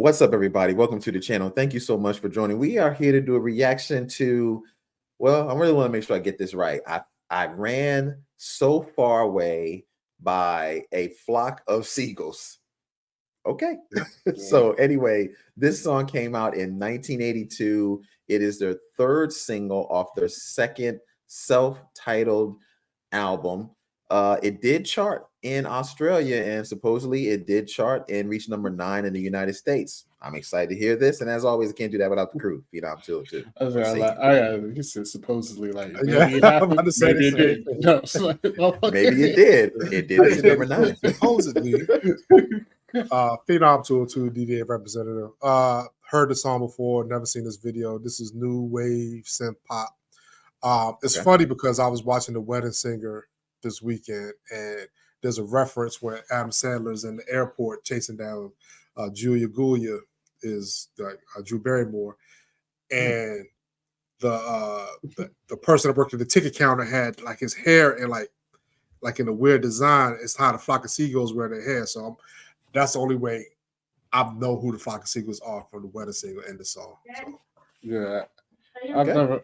What's up, everybody? Welcome to the channel. Thank you so much for joining. We are here to do a reaction to, well, I really want to make sure I get this right. I ran So Far Away by A Flock of Seagulls. Okay. So anyway, this song came out in 1982. It is their third single off their second self-titled album. It did chart in Australia, and supposedly it did chart and reach number 9 in the United States. I'm excited to hear this, and as always, I can't do that without the crew. Phenom too. He said supposedly, like maybe Yeah, it happened, I'm about to say maybe the it same did. No, it's like, Maybe it did. It did reach number 9. Supposedly, Phenom 202 DDA representative. Heard the song before, never seen this video. This is new wave synth pop. It's funny because I was watching The Wedding Singer this weekend, and there's a reference where Adam Sandler's in the airport chasing down Julia Gulia, is Drew Barrymore, and the person that worked at the ticket counter had like his hair and like in a weird design. It's how the Flock of Seagulls wear their hair. So that's the only way I know who the Flock of Seagulls are from The Wedding Singer and the song. So. Yeah, I've never.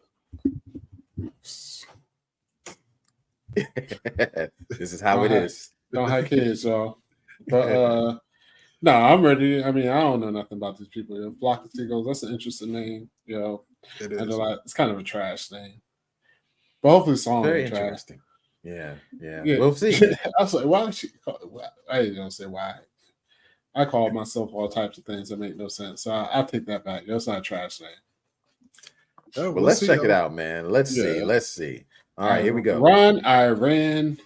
This is how it is. Don't have kids, y'all. But no, I'm ready. I mean, I don't know nothing about these people. You know, Flock of Seagulls, that's an interesting name. You know, It is. It's kind of a trash name. But hopefully the song Very is trash. interesting. Yeah. We'll see. I was like, why did she call it? I ain't gonna say why. I call myself all types of things that make no sense. So I'll take that back. It's not a trash name. Well, let's check it out, man. Let's see. All right, here we go. I ran.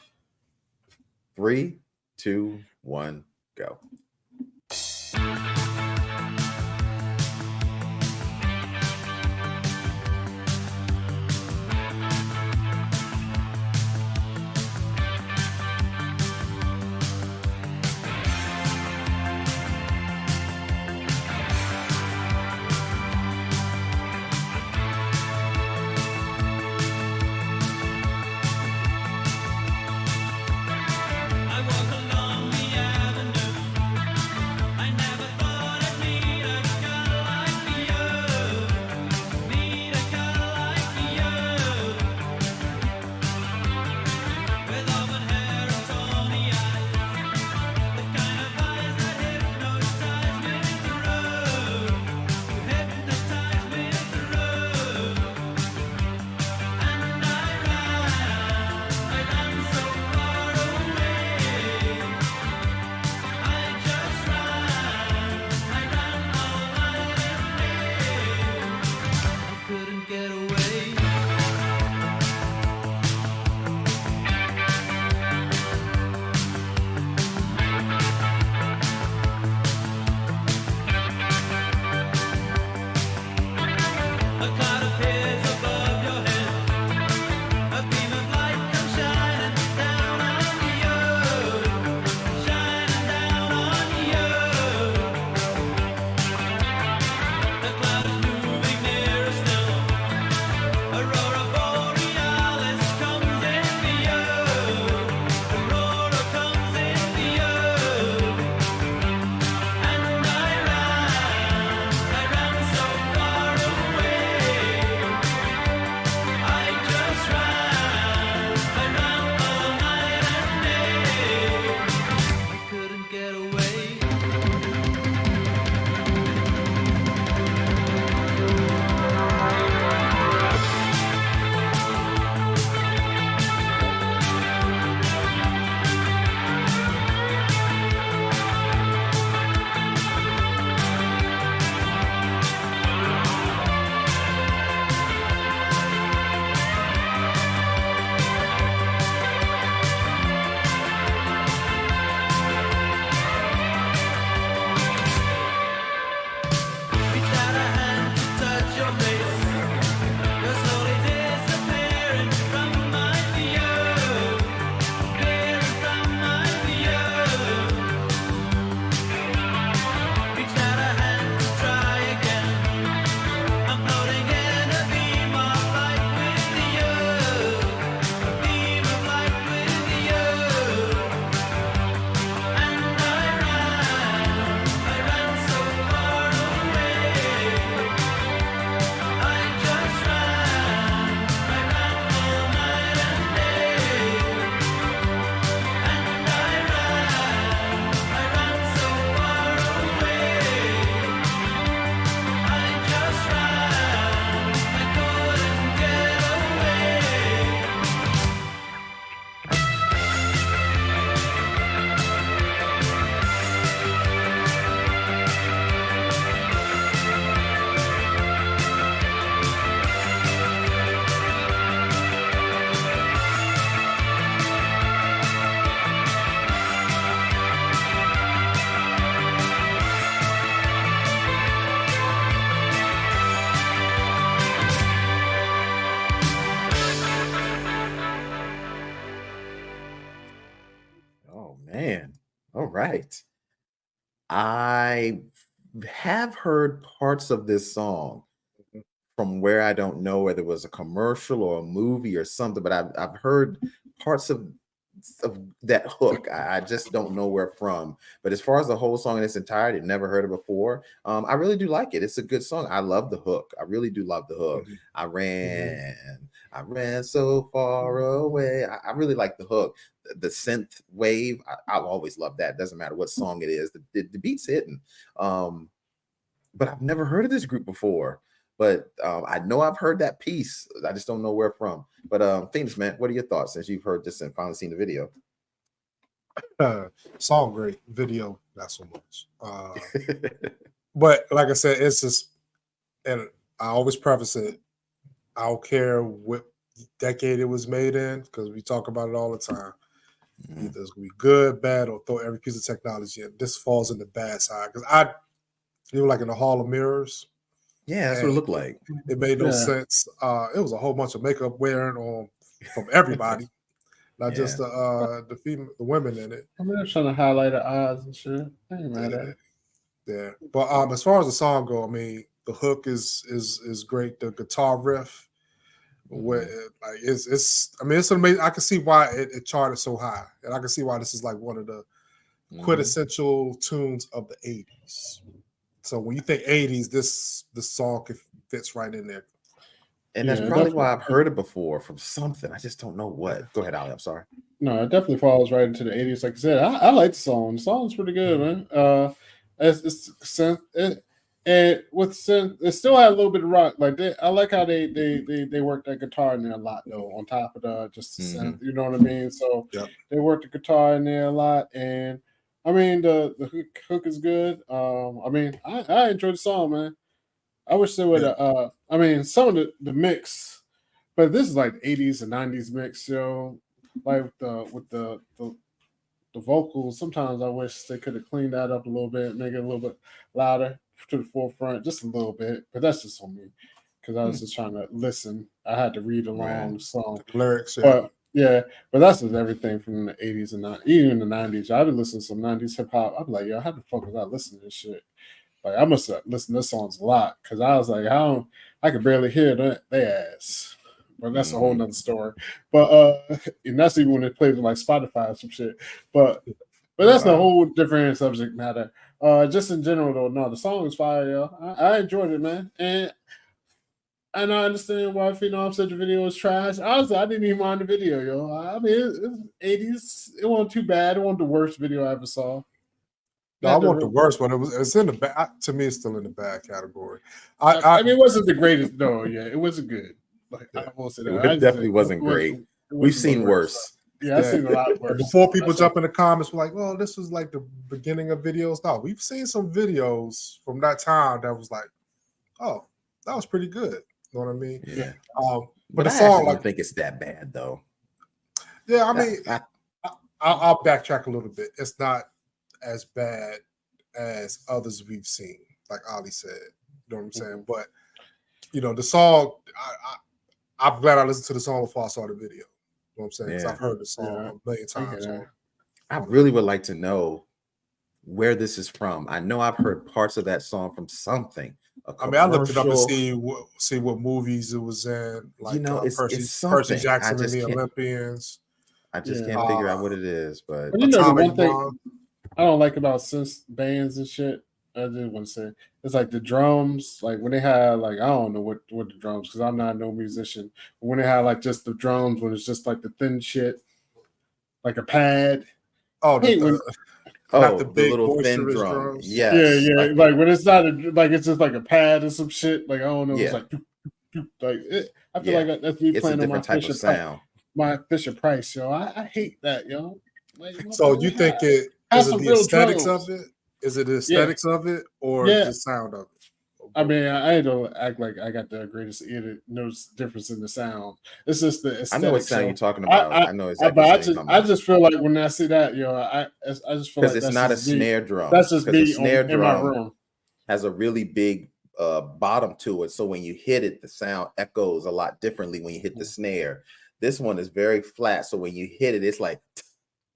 3, 2, 1, go. I walk along the avenue. I never thought Oh man. All right. I have heard parts of this song Mhm. from where I don't know whether it was a commercial or a movie or something, but I've heard parts of that hook. I just don't know where from. But as far as the whole song in its entirety, never heard it before. I really do like it. It's a good song. I love the hook. I really do love the hook. Mhm. I ran so far away. I really like the hook. The synth wave. I've always loved that. Doesn't matter what song it is. The beat's hitting. But I've never heard of this group before. But I know I've heard that piece. I just don't know where from. But Phoenix, man, what are your thoughts since you've heard this and finally seen the video? Song great, video not so much. But like I said, it's just, and I always preface it. I don't care what decade it was made in because we talk about it all the time. Mhm. Either it's gonna be good, bad, or throw every piece of technology in. This falls in the bad side because you know, like in the Hall of Mirrors, Yeah, that's what it and looked like. it made no Yeah. sense. It was a whole bunch of makeup wearing on from everybody, not just Yeah. the women in it. I mean, they're trying to highlight her eyes and shit. I ain't mad at Yeah, it. yeah. But as far as the song go, I mean, the hook is great. The guitar riff, where like it's I mean it's amazing. I can see why it charted so high, and I can see why this is like one of the Mhm. quintessential tunes of the 80s. So when you think 80s, this song fits right in there. And that's Yeah, probably definitely. why I've heard it before from something. I just don't know what. Go ahead, Ali. I'm sorry. No, it definitely falls right into the 80s. Like I said, I like the song. The song's pretty good, man. It's synth, and with synth, it still had a little bit of rock. Like I like how they work that guitar in there a lot though, on top of the just the synth. You know what I mean? So Yep. they work the guitar in there a lot, and I mean the hook is good. I mean I enjoy the song, man. I wish they would. Yeah. I mean, some of the mix, but this is like 80s and 90s mix, yo. Like with the vocals, sometimes I wish they could have cleaned that up a little bit, make it a little bit louder to the forefront, just a little bit. But that's just on me because I was just trying to listen. I had to read along Right. the song, Lyrics, yeah. but yeah, but that's just everything from the 80s and even the 90s. I've been listening to some 90s hip hop. I'm like, yo, how the fuck was I listening to this shit? Like I must have listened to songs a lot because I was like, I could barely hear their ass. But that's a whole nother story. But and that's even when it plays on like Spotify or some shit. But that's a Wow. whole different subject matter. Just in general though, no, the song is fire, yo. I enjoyed it, man. And I understand why Phenom said the video was trash. Honestly, I didn't even mind the video, yo. I mean, it was 80s. It wasn't too bad. It wasn't the worst video I ever saw. No, I want the worst one. It's in the bad. To me, it's still in the bad category. I mean, it wasn't the greatest. No, yeah, it wasn't good. Like Yeah. I will say It that. I just definitely say wasn't great. it We've wasn't the seen worse. Yeah, I've Yeah. seen a lot And worse. before people That's jump in the comments, we're like, "Well, this is like the beginning of videos." No, we've seen some videos from that time that was like, "Oh, that was pretty good." You know what I mean? Yeah. But But the I song, actually like, don't think it's that bad though. yeah, I mean, I- I'll backtrack a little bit. It's not as bad as others we've seen, like Ali said. You know what I'm saying? But you know, the song, I'm glad I listened to the song before I saw the video. You know what I'm saying? Because Yeah. I've heard the song a million I get times. that. I really would like to know where this is from. I know I've heard parts of that song from something. I mean, I looked it up to Commercial. see what movies it was in, like It's Percy something. Jackson and the Olympians, I just Yeah. can't figure out what it is. But But you know the Atomic one thing Blonde. I don't like about synth bands and shit. I didn't want to say it's like the drums, like when they had like I don't know what the drums because I'm not no musician. But when they had like just the drums, when it's just like the thin shit, like a pad. Oh, I hate when not the the big little thin boisterous drum. drums. Yes. like when it's not like it's just like a pad or some shit. Like I don't know, it's Yeah. like like I feel Yeah. like that's me It's a playing on my different type of Fisher sound. Price, yo. I hate that, yo. Like, So you think have is it some the real aesthetics drums. of it? Is it the Yeah, aesthetics of it or yeah. the sound of it? I mean, I don't act like I got the greatest ear to notice difference in the sound. It's just the I know what aesthetics. sound you're So talking about. I know exactly but what sound you're talking I about. just feel like when I see that, yo, I just feel Because like it's that's not a just me. snare drum. That's just Because a me snare in my drum room. has a really big bottom to it. So when you hit it, the sound echoes a lot differently when you hit the snare. This one is very flat. So when you hit it, it's like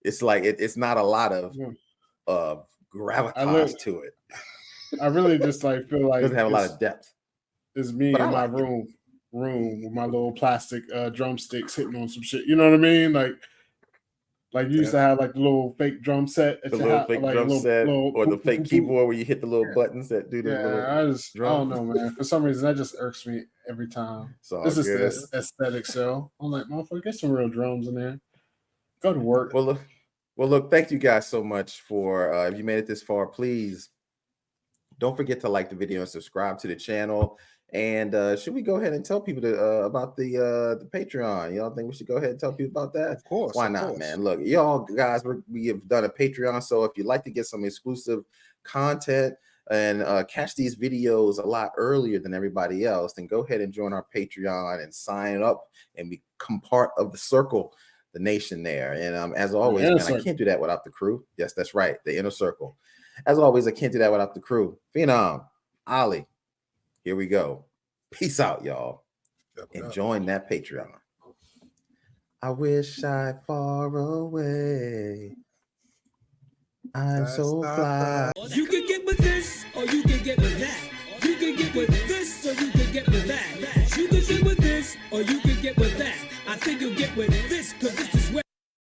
it's like it's not a lot of gravitas to it. I really just like feel like It doesn't have a lot of depth. It's me But in my room with my little plastic drumsticks hitting on some shit. You know what I mean? Like you used to have like the little fake drum set at The your little house, fake like drum set, or the fake keyboard where you hit the little Yeah. buttons that do the little I drum. don't know, man. For some reason, that just irks me every time. It's all It's just good. the aesthetic show. I'm like, motherfucker, get some real drums in there. Go to work. Well, look. Thank you guys so much for if you made it this far. Please don't forget to like the video and subscribe to the channel. And should we go ahead and tell people about the Patreon? Y'all think we should go ahead and tell people about that? Of course. Why not, man? Look, y'all guys, we have done a Patreon. So if you'd like to get some exclusive content and catch these videos a lot earlier than everybody else, then go ahead and join our Patreon and sign up and become part of the circle, the nation there. And as always, man, I can't do that without the crew. Yes, that's right. The inner circle. As always, I can't do that without the crew. Phenom, Ali, here we go. Peace out, y'all. And join that Patreon. I wish I far away. I'm so fly. You can get with this, or you can get with that. You can get with this, or you can